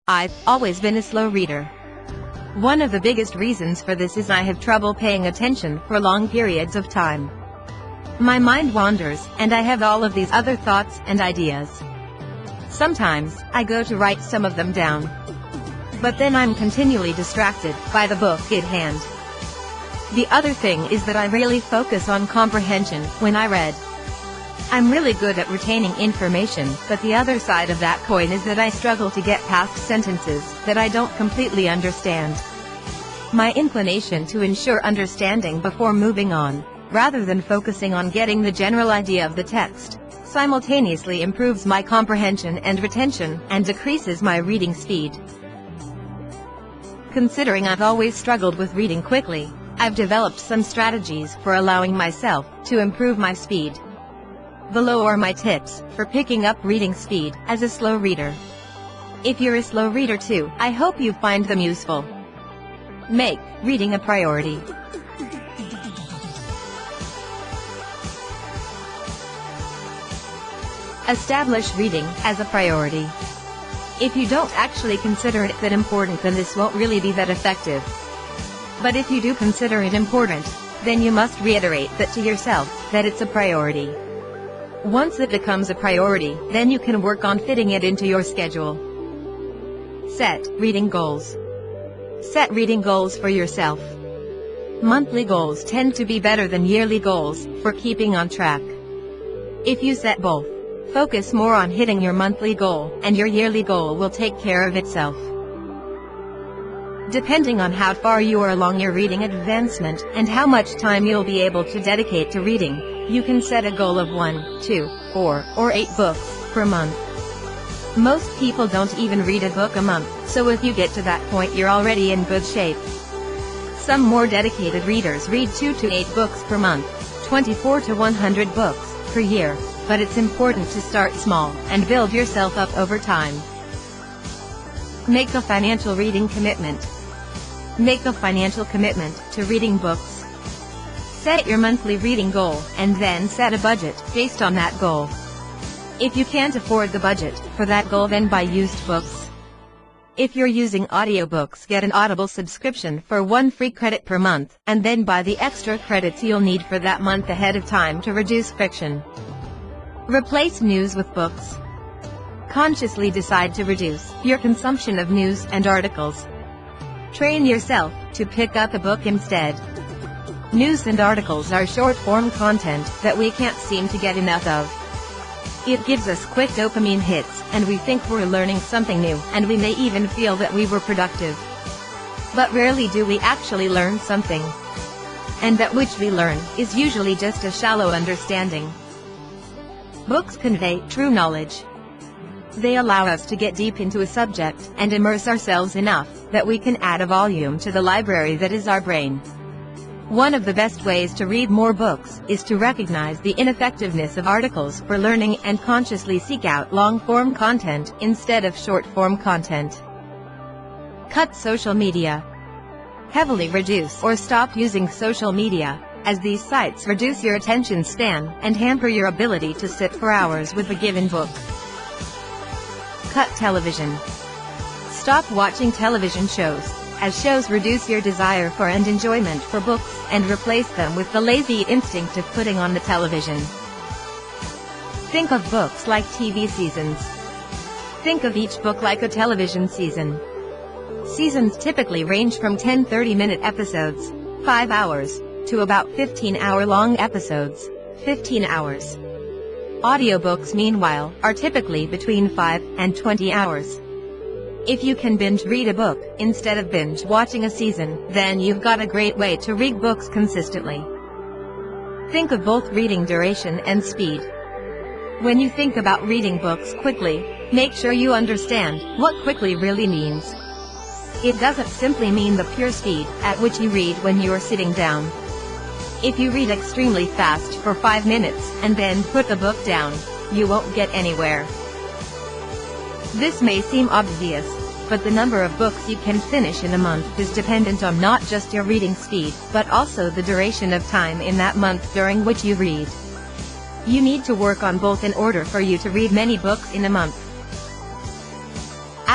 I've always been a slow reader. One of the biggest reasons for this is I have trouble paying attention for long periods of time. My mind wanders, and I have all of these other thoughts and ideas. Sometimes, I go to write some of them down. But then I'm continually distracted by the book at hand. The other thing is that I really focus on comprehension when I read. I'm really good at retaining information, but the other side of that coin is that I struggle to get past sentences that I don't completely understand. My inclination to ensure understanding before moving on, rather than focusing on getting the general idea of the text, simultaneously improves my comprehension and retention, and decreases my reading speed. Considering I've always struggled with reading quickly, I've developed some strategies for allowing myself to improve my speed. Below are my tips for picking up reading speed as a slow reader. If you're a slow reader too, I hope you find them useful. Make reading a priority. Establish reading as a priority. If you don't actually consider it that important, then this won't really be that effective. But if you do consider it important, then you must reiterate that to yourself, that it's a priority. Once it becomes a priority, then you can work on fitting it into your schedule. Set reading goals. Set reading goals for yourself. Monthly goals tend to be better than yearly goals for keeping on track. If you set both, focus more on hitting your monthly goal, and your yearly goal will take care of itself. Depending on how far you are along your reading advancement, and how much time you'll be able to dedicate to reading, you can set a goal of 1, 2, 4, or 8 books per month. Most people don't even read a book a month, so if you get to that point, you're already in good shape. Some more dedicated readers read 2 to 8 books per month, 24 to 100 books per year, but it's important to start small and build yourself up over time. Make a financial reading commitment. Make a financial commitment to reading books. Set your monthly reading goal, and then set a budget based on that goal. If you can't afford the budget for that goal, then buy used books. If you're using audiobooks, get an Audible subscription for 1 free credit per month, and then buy the extra credits you'll need for that month ahead of time to reduce friction. Replace news with books. Consciously decide to reduce your consumption of news and articles. Train yourself to pick up a book instead. News and articles are short-form content that we can't seem to get enough of. It gives us quick dopamine hits, and we think we're learning something new, and we may even feel that we were productive. But rarely do we actually learn something. And that which we learn is usually just a shallow understanding. Books convey true knowledge. They allow us to get deep into a subject and immerse ourselves enough that we can add a volume to the library that is our brain. One of the best ways to read more books is to recognize the ineffectiveness of articles for learning and consciously seek out long-form content instead of short-form content. Cut social media. Heavily reduce or stop using social media, as these sites reduce your attention span and hamper your ability to sit for hours with a given book. Cut television. Stop watching television shows, as shows reduce your desire for and enjoyment for books, and replace them with the lazy instinct of putting on the television. Think of books like TV seasons. Think of each book like a television season. Seasons typically range from 10 30-minute episodes, 5 hours, to about 15-hour-long episodes, 15 hours. Audiobooks, meanwhile, are typically between 5 and 20 hours. If you can binge read a book instead of binge watching a season, then you've got a great way to read books consistently. Think of both reading duration and speed. When you think about reading books quickly, make sure you understand what quickly really means. It doesn't simply mean the pure speed at which you read when you are sitting down. If you read extremely fast for 5 minutes and then put the book down, you won't get anywhere. This may seem obvious, but the number of books you can finish in a month is dependent on not just your reading speed, but also the duration of time in that month during which you read. You need to work on both in order for you to read many books in a month.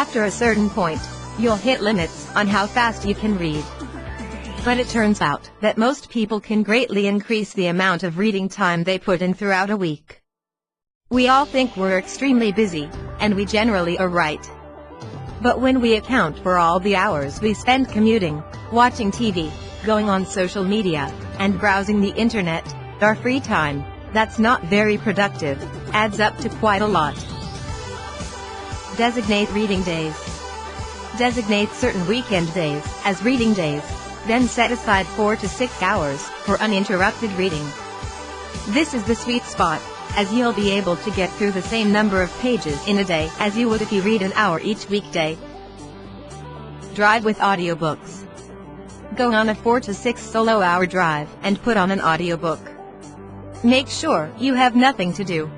After a certain point, you'll hit limits on how fast you can read. But it turns out that most people can greatly increase the amount of reading time they put in throughout a week. We all think we're extremely busy, and we generally are right. But when we account for all the hours we spend commuting, watching TV, going on social media, and browsing the internet, our free time, that's not very productive, adds up to quite a lot. Designate reading days. Designate certain weekend days as reading days, then set aside 4 to 6 hours for uninterrupted reading. This is the sweet spot, as you'll be able to get through the same number of pages in a day as you would if you read an hour each weekday. Drive with audiobooks. Go on a 4 to 6 solo-hour drive and put on an audiobook. Make sure you have nothing to do.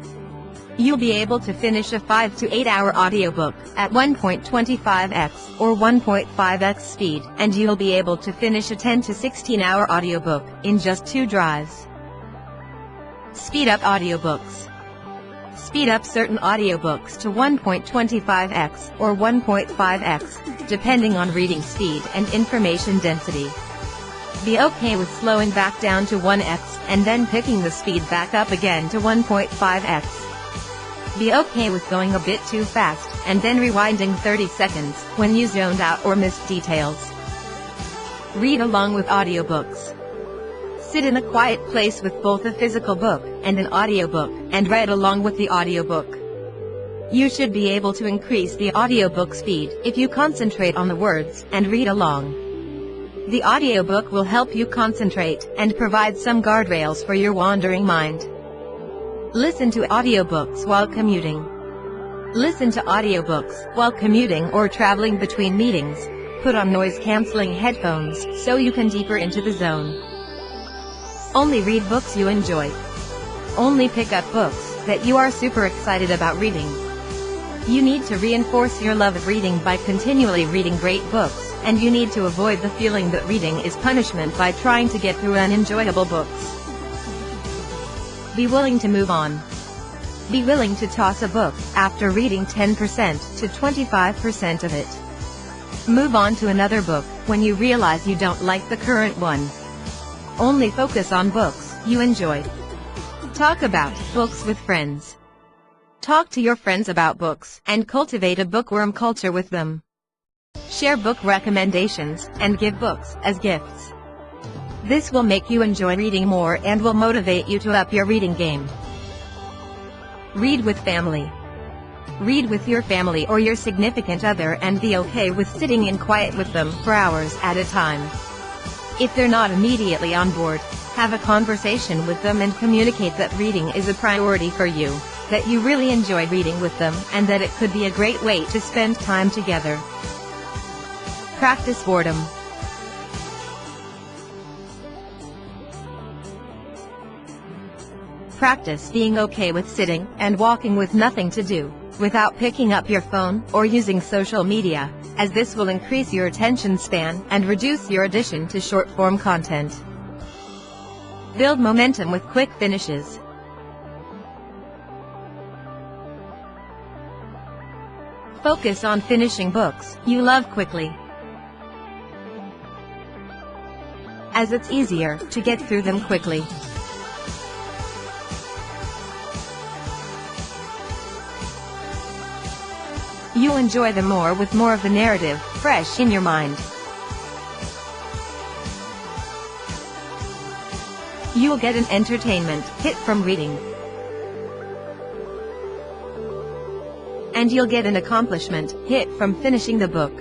You'll be able to finish a 5 to 8 hour audiobook at 1.25x or 1.5x speed, and you'll be able to finish a 10 to 16 hour audiobook in just 2 drives. Speed up audiobooks. Speed up certain audiobooks to 1.25x or 1.5x, depending on reading speed and information density. Be okay with slowing back down to 1x and then picking the speed back up again to 1.5x. Be okay with going a bit too fast, and then rewinding 30 seconds when you zoned out or missed details. Read along with audiobooks. Sit in a quiet place with both a physical book and an audiobook, and read along with the audiobook. You should be able to increase the audiobook speed if you concentrate on the words and read along. The audiobook will help you concentrate and provide some guardrails for your wandering mind. Listen to audiobooks while commuting. Listen to audiobooks while commuting or traveling between meetings. Put on noise-canceling headphones so you can deeper into the zone. Only read books you enjoy. Only pick up books that you are super excited about reading. You need to reinforce your love of reading by continually reading great books, and you need to avoid the feeling that reading is punishment by trying to get through unenjoyable books. Be willing to move on. Be willing to toss a book after reading 10% to 25% of it. Move on to another book when you realize you don't like the current one. Only focus on books you enjoy. Talk about books with friends. Talk to your friends about books and cultivate a bookworm culture with them. Share book recommendations and give books as gifts. This will make you enjoy reading more and will motivate you to up your reading game. Read with family. Read with your family or your significant other and be okay with sitting in quiet with them for hours at a time. If they're not immediately on board, have a conversation with them and communicate that reading is a priority for you, that you really enjoy reading with them, and that it could be a great way to spend time together. Practice boredom. Practice being okay with sitting and walking with nothing to do, without picking up your phone or using social media, as this will increase your attention span and reduce your addiction to short-form content. Build momentum with quick finishes. Focus on finishing books you love quickly, as it's easier to get through them quickly. You'll enjoy them more with more of the narrative fresh in your mind. You'll get an entertainment hit from reading, and you'll get an accomplishment hit from finishing the book.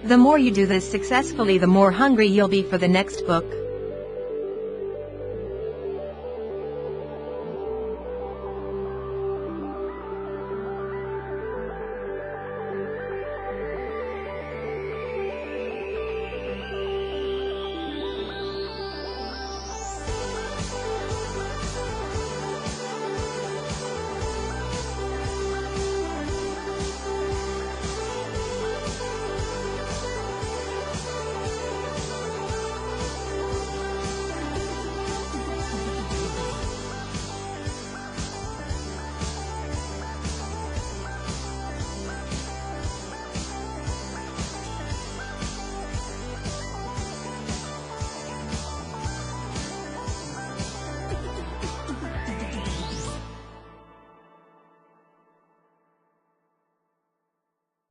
The more you do this successfully, the more hungry you'll be for the next book.